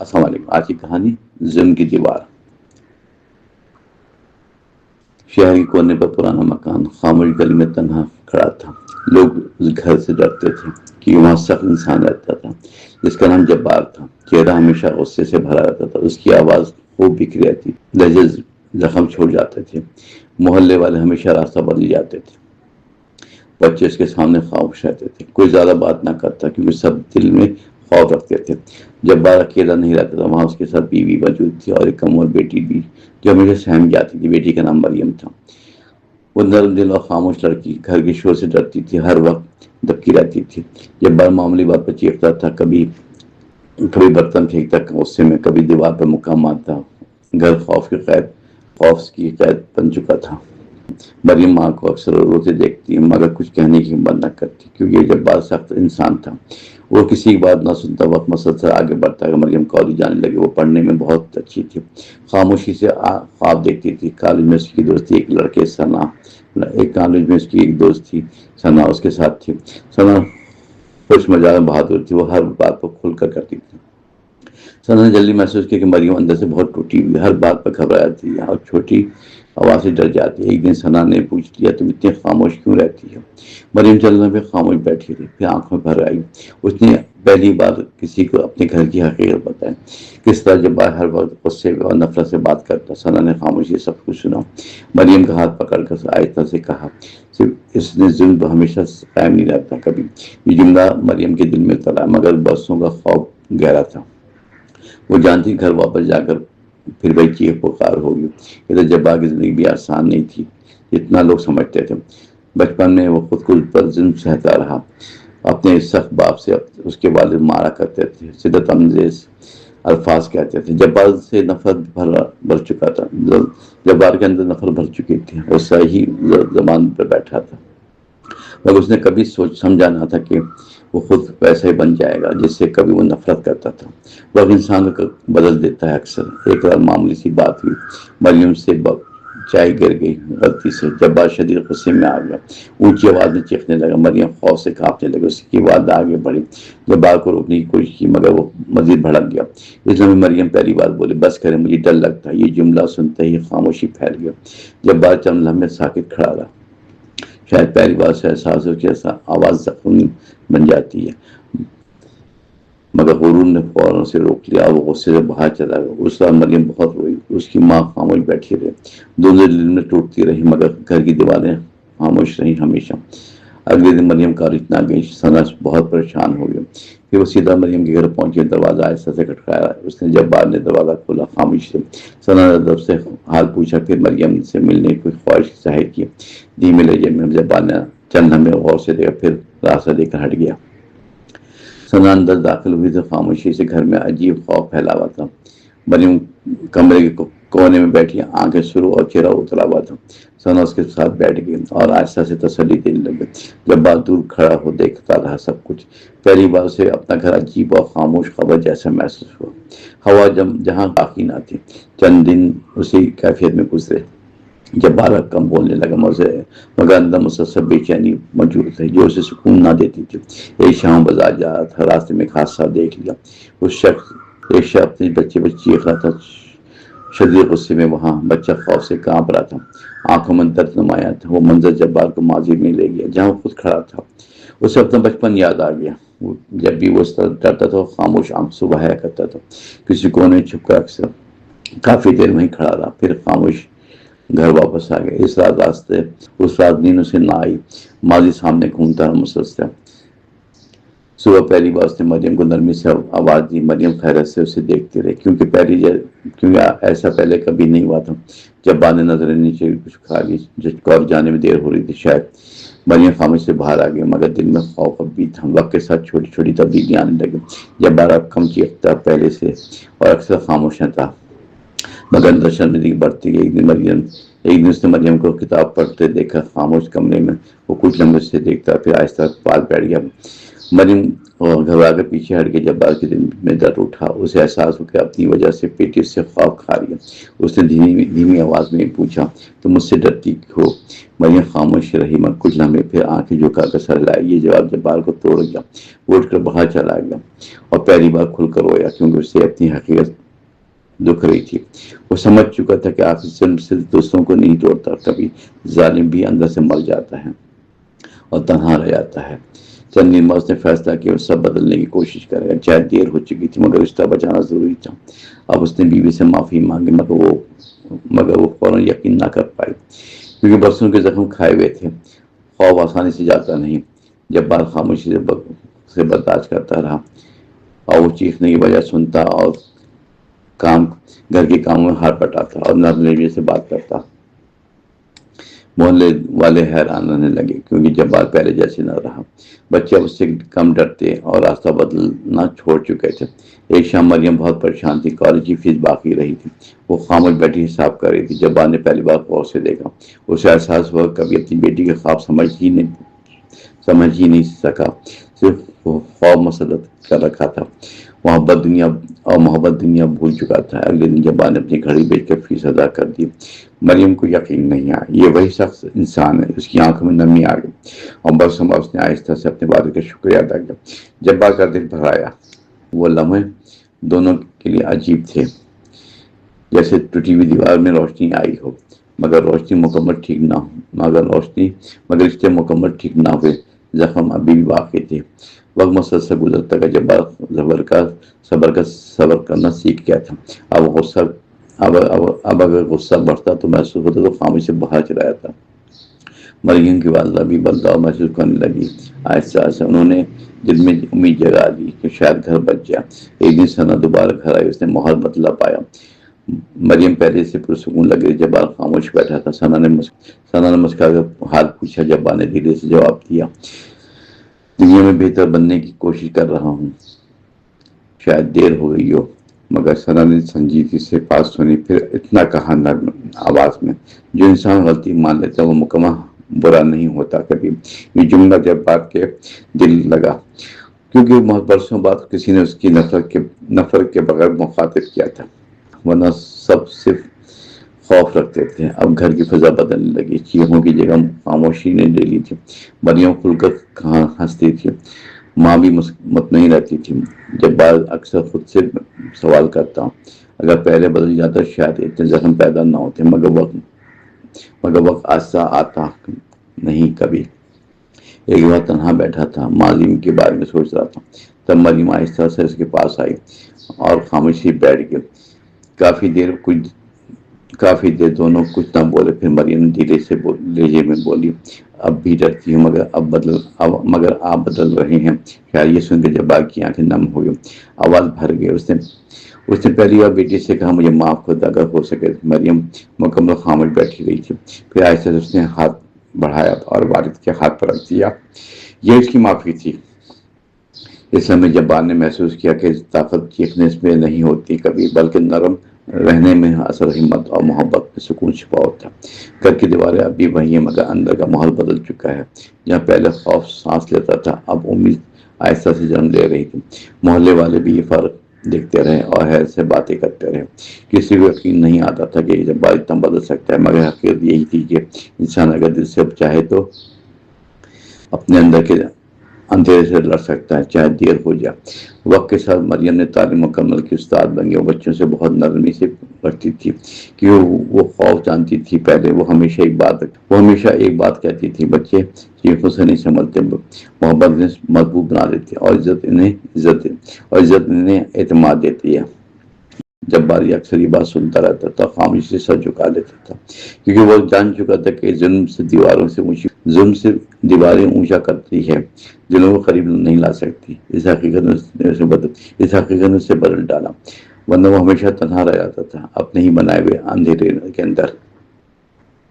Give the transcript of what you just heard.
السلام علیکم. آج کی کہانی ظلم کی دیوار. شہر کے کونے پر پرانا مکان خاموش گلی میں تنہا کھڑا تھا. لوگ اس گھر سے ڈرتے تھے کہ وہاں سخت انسان رہتا تھا جس کا نام جبار تھا. چہرہ ہمیشہ غصے سے بھرا رہتا تھا. اس کی آواز خوب بکھری رہتی, لہجے زخم چھوڑ جاتے تھے. محلے والے ہمیشہ راستہ بدل جاتے تھے. بچے اس کے سامنے خاموش رہتے تھے. کوئی زیادہ بات نہ کرتا کیونکہ سب دل میں خوف رکھتے تھے. جبار اکیلا نہیں رہتا تھا. وہاں اس کے ساتھ بیوی موجود تھی اور ایک کم عمر بیٹی بھی جو ہمیشہ سہم جاتی تھی. بیٹی کا نام مریم تھا. وہ نرم دل اور خاموش لڑکی گھر کے شور سے ڈرتی تھی. ہر وقت دبکی رہتی تھی. جبار معمولی بات پر چیختا تھا, کبھی برتن پھینکتا غصے میں, کبھی دیوار پر مکہ مارتا. گھر خوف کی قید بن چکا تھا. مریم ماں کو اکثر روتے دیکھتی مگر کچھ کہنے کی ہمت نہ کرتی کیونکہ جبار سخت انسان تھا. وہ کسی کی بات نہ سنتا. وقت مسلسل آگے بڑھتا ہے. مریم کالج جانے لگی. وہ پڑھنے میں بہت اچھی تھی. خاموشی سے خواب دیکھتی تھی. کالج میں اس کی دوست تھی ایک لڑکے ثنا. کالج میں اس کی ایک دوست تھی ثنا, اس کے ساتھ تھی. ثنا خوش مزاج بہادر تھی. وہ ہر بات کو کھل کر کرتی تھی. ثنا نے جلدی محسوس کیا کہ مریم اندر سے بہت ٹوٹی ہوئی. ہر بات پر گھبرا جاتی ہے اور چھوٹی آواز سے ڈر جاتی ہے. ایک دن ثنا نے پوچھ لیا, تم اتنی خاموش کیوں رہتی ہو؟ مریم چلنے پہ خاموش بیٹھی رہی. پھر آنکھوں میں بھر آئی. اس نے پہلی بار کسی کو اپنے گھر کی حقیقت بتائی. کس طرح جبار ہر وقت غصے اور نفرت سے بات کرتا. ثنا نے خاموشی سے سب کچھ سنا. مریم کا ہاتھ پکڑ کر آہستہ سے کہا, صرف اس نے ظلم تو ہمیشہ قائم نہیں رہتا کبھی. یہ جملہ مریم کے دل میں اترا مگر برسوں کا خوف گہرا تھا. وہ جانتی گھر واپس جا کر پھر وہی چیخ پکار ہوگی. ادھر جبار کی زندگی بھی آسان نہیں تھی جتنا لوگ سمجھتے تھے. بچپن میں وہ خود پر ظلم سہتا رہا. اپنے سخت باپ سے اس کے والد مارا کرتے تھے, شدت امیز الفاظ کہتے تھے. جبار سے نفرت بھر چکا تھا. جبار کے اندر نفرت بھر چکی تھی. وہ صحیح زبان پر بیٹھا تھا مگر اس نے کبھی سمجھا نہ تھا کہ وہ خود ویسے ہی بن جائے گا جس سے کبھی وہ نفرت کرتا تھا. وہ انسان کو بدل دیتا ہے اکثر. ایک بار معمولی سی بات ہوئی. مریم سے چائے گر گئی غلطی سے. جبار شدید غصے میں آ گیا. اونچی آواز میں چیخنے لگا. مریم خوف سے کانپنے لگی. اس کی والدہ آگے بڑھی. جبار کو روکنے کی کوشش کی مگر وہ مزید بھڑک گیا. اس میں مریم پہلی بار بولے, بس کرے, مجھے ڈر لگتا ہے. یہ جملہ سنتے ہی خاموشی پھیل گیا. جبار چند لمحے ساکت کھڑا رہا. شاید پہلی بار سے احساس ہو کہ آواز زخمی بن جاتی ہے. مگر غرور نے فوراً سے روک لیا اور وہ غصے سے باہر چلا گیا. اس وقت مریم بہت روئی. اس کی ماں خاموش بیٹھی رہی. دونوں دل میں ٹوٹتی رہی مگر گھر کی دیواریں خاموش رہی ہمیشہ. اگلے دن مریم کالج نہ گئی. ثنا بہت پریشان ہو گئی. پھر وہ سیدھا مریم کے گھر پہنچی. دروازہ آہستہ سے کھٹکھٹایا. اس نے جبار نے دروازہ کھولا خاموشی سے. ثنا نے ادب سے حال پوچھا. پھر مریم سے ملنے کی خواہش ظاہر کی. دھیمے لہجے میں جبار نے چند لمحے غور سے دیکھا پھر راستہ دے کر ہٹ گیا. ثنا اندر داخل ہوئی تو خاموشی سے گھر میں عجیب خوف پھیلا ہوا تھا. مریم کمرے کے کونے میں بیٹھی, آنکھیں سرخ اور چہرہ اترا ہوا تھا. ثنا اس کے ساتھ بیٹھ گئی اور آہستہ سے تسلی دینے لگی. جبار دور کھڑا ہو دیکھتا رہا سب کچھ. پہلی بار اسے اپنا گھر عجیب اور خاموش خبر جیسا محسوس ہوا. ہوا جہاں باقی نہ تھی. چند دن اسی کیفیت میں گزرے. جبار کم بولنے لگا مگر اندر مسلسل بے چینی موجود تھی جو اسے سکون نہ دیتی تھی. ایک شام بازار جا رہا تھا. راستے میں ایک حادثہ دیکھ لیا. ایک شخص اپنے بچے پر چیخ رہا تھا. شدید غصے میں وہاں بچہ خوف سے کانپ رہا تھا. آنکھوں میں درد نمایاں تھا. وہ منظر جبار کو ماضی میں لے گیا جہاں وہ خود کھڑا تھا. اسے اپنا بچپن یاد آ گیا. جب بھی وہ اس طرح ڈرتا تھا وہ خاموش آنکھ سے بہایا کرتا تھا. کسی کونے میں چھپ کر اکثر کافی دیر وہیں کھڑا رہا. پھر خاموش گھر واپس آ گیا. اس رات نیند اسے نہ آئی. ماضی سامنے گھومتا رہا مسلسل. صبح پہلی بار اس نے مریم کو نرمی سے آواز دی. مریم حیرت سے اسے دیکھتی رہی کیونکہ ایسا پہلے کبھی نہیں ہوا تھا. جبار نے نظریں نیچے کچھ کھا لی. کالج جانے میں دیر ہو رہی تھی شاید. مریم خاموش سے باہر آ گئی مگر دل میں خوف اب بھی تھا. وقت کے ساتھ چھوٹی چھوٹی تبدیلیاں آنے لگی. جبار اب کم چیختا پہلے سے اور اکثر خاموش نہ تھا مگر اندر شرمندگی بڑھتی گئی. ایک دن اس نے مریم کو کتاب پڑھتے دیکھا خاموش کمرے میں. وہ کچھ لمحے سے دیکھتا پھر آہستہ پاس بیٹھ گیا. مریم گھبرا کر پیچھے ہٹ کے جبار کے دل میں درد اٹھا. اسے احساس ہو کہ اپنی وجہ سے بیٹی اس سے خواب کھا رہی ہے. اس نے دھیمی آواز میں پوچھا, تم مجھ سے ڈرتی ہو؟ مریم خاموش رہی مگر کچھ لمحے پھر آنکھیں جھکا کر سر ہلائی. یہ جواب جبار کو توڑ گیا. وہ اٹھ کر باہر چلا گیا اور پہلی بار کھل کر رویا, کیونکہ اسے اپنی حقیقت دکھ رہی تھی. وہ سمجھ چکا تھا کہ آخر ظلم صرف دوستوں کو نہیں توڑتا, کبھی ظالم بھی اندر سے مر جاتا ہے اور تنہا رہ جاتا ہے. چند دن بعد اس نے فیصلہ کیا وہ سب بدلنے کی کوشش کرے گا. چاہے دیر ہو چکی تھی مگر رشتہ بچانا ضروری تھا. اب اس نے بیوی سے معافی مانگی مگر وہ فوراً یقین نہ کر پائی, کیونکہ برسوں کے زخم کھائے ہوئے تھے. خوف آسانی سے جاتا نہیں. جبار خاموشی سے برداشت کرتا رہا اور وہ چیخنے کی وجہ سنتا اور گھر کے کاموں میں ہاتھ بٹاتا اور نرم لہجے سے بات کرتا. محلے والے حیران رہنے لگے, کیونکہ جبار پہلے جیسے نہ رہا. بچے اب اس سے کم ڈرتے اور راستہ بدلنا چھوڑ چکے تھے. ایک شام مریم بہت پریشان تھی. کالج کی فیس باقی رہی تھی. وہ خاموش بیٹھی حساب کر رہی تھی. جبار نے پہلی بار غور سے دیکھا. اسے احساس ہوا کبھی اپنی بیٹی کے خواب سمجھ ہی نہیں سکا, صرف خواب مسلط کر رکھا تھا. محبت دنیا بھول چکا تھا. اگلے دن جبار نے اپنی گھڑی بیچ کر فیس ادا کر دی. مریم کو یقین نہیں آیا. یہ وہی شخص انسان ہے. اس کی آنکھوں میں نمی آ گئی اور برسوں بعد اس نے آہستہ سے اپنے والد کا شکریہ ادا کیا. جبار کا دل بھر آیا. وہ لمحے دونوں کے لیے عجیب تھے, جیسے ٹوٹی ہوئی دیوار میں روشنی آئی ہو مگر رشتے مکمل ٹھیک نہ ہوئے. زخم ابھی بھی باقی تھے. وقت مسلسل گزرتا گیا. جبار صبر کرنا سیکھ گیا تھا. اب اگر غصہ بڑھتا تو محسوس ہوتا تو خاموشی سے باہر چلا جاتا. مریم کی والدہ بھی بدلاؤ محسوس کرنے لگی. آہستہ آہستہ انہوں نے دل میں امید جگا دی کہ شاید گھر بچ جائے. ایک دن ثنا دوبارہ گھر آئی. اس نے ماحول بدلا پایا. مریم پہلے سے پرسکون لگ رہی. جبار خاموش بیٹھا تھا. ثنا نے مسکرا کر حال پوچھا. جبار نے دھیرے سے جواب دیا, دنیا میں بہتر بننے کی کوشش کر رہا ہوں. شاید دیر ہو گئی ہو. مگر ثنا نے سنجیدگی سے بات سنی. پھر اتنا کہا نرم آواز میں, جو انسان غلطی مان لیتا ہے وہ مکمل برا نہیں ہوتا کبھی. یہ جملہ جبار کے دل لگا, کیونکہ بہت برسوں بعد کسی نے اس کی نفرت کے بغیر مخاطب کیا تھا, ورنہ سب صرف خوف رکھتے تھے. اب گھر کی فضا بدلنے لگی. چیخوں کی جگہ خاموشی نے لے لی تھی. مریم کھل کر ہنستی تھی. ماں بھی مطمئن رہتی تھی. جبار اکثر خود سے سوال کرتا, اگر پہلے بدل جاتا شاید اتنے زخم پیدا نہ ہوتے. مگر وقت آہستہ آتا نہیں کبھی. ایک بار تنہا بیٹھا تھا, ماضی کے بارے میں سوچ رہا تھا. تب مریم آہستہ سے اس کے پاس آئی اور خاموشی بیٹھ گئی. کافی دیر دونوں کچھ نہ بولے. پھر مریم دھیرے سے لہجے میں بولی, اب بھی ڈرتی ہوں مگر آپ بدل رہے ہیں. خیال یہ سن کے جبار کی آنکھیں نم ہو گئی, آواز بھر گئی. اس نے پہلی بار بیٹی سے کہا, مجھے معاف کر دو اگر ہو سکے. مریم مکمل خاموش بیٹھی رہی تھی. پھر آہستہ سے اس نے ہاتھ بڑھایا اور والد کے ہاتھ پر رکھ دیا. یہ اس کی معافی تھی. اس لمحے جبار نے محسوس کیا کہ طاقت چیخنے میں نہیں ہوتی کبھی, بلکہ نرم رہنے میں اثر, ہمت اور محبت میں سکون چھپا ہوتا. گھر کی دیواریں اب بھی وہی ہیں مگر اندر کا ماحول بدل چکا ہے. جہاں پہلے خوف سانس لیتا تھا اب امید آہستہ سے جنم لے رہی تھی. محلے والے بھی یہ فرق دیکھتے رہے اور حیرت سے باتیں کرتے رہے. کسی کو یقین نہیں آتا تھا کہ جبار اتنا بدل سکتا ہے, مگر حقیقت یہی تھی کہ انسان اگر دل سے چاہے تو اپنے اندر کے اندھیرے سے لڑ سکتا ہے, چاہے دیر ہو جائے. وقت کے ساتھ مریم نے تعلیم مکمل کی, استاد بن گئی. وہ بچوں سے بہت نرمی سے رکھتی تھی کہ وہ خوف جانتی تھی. پہلے وہ ہمیشہ ایک بات کہتی تھی, بچے چیخوں سے نہیں سنبھلتے, محبت انہیں مضبوط بنا دیتی اور عزت انہیں اعتماد دیتی ہے. جبار اکثر یہ بات سنتا رہتا تھا, خاموشی سے سر جھکا لیتا تھا, کیونکہ وہ جان چکا تھا کہ ظلم سے دیواریں اونچا کرتی ہے, دلوں کو قریب نہیں لا سکتی. اس حقیقت نے اسے بدل ڈالا, ورنہ وہ ہمیشہ تنہا رہ جاتا تھا اپنے ہی بنائے ہوئے اندھیرے کے اندر.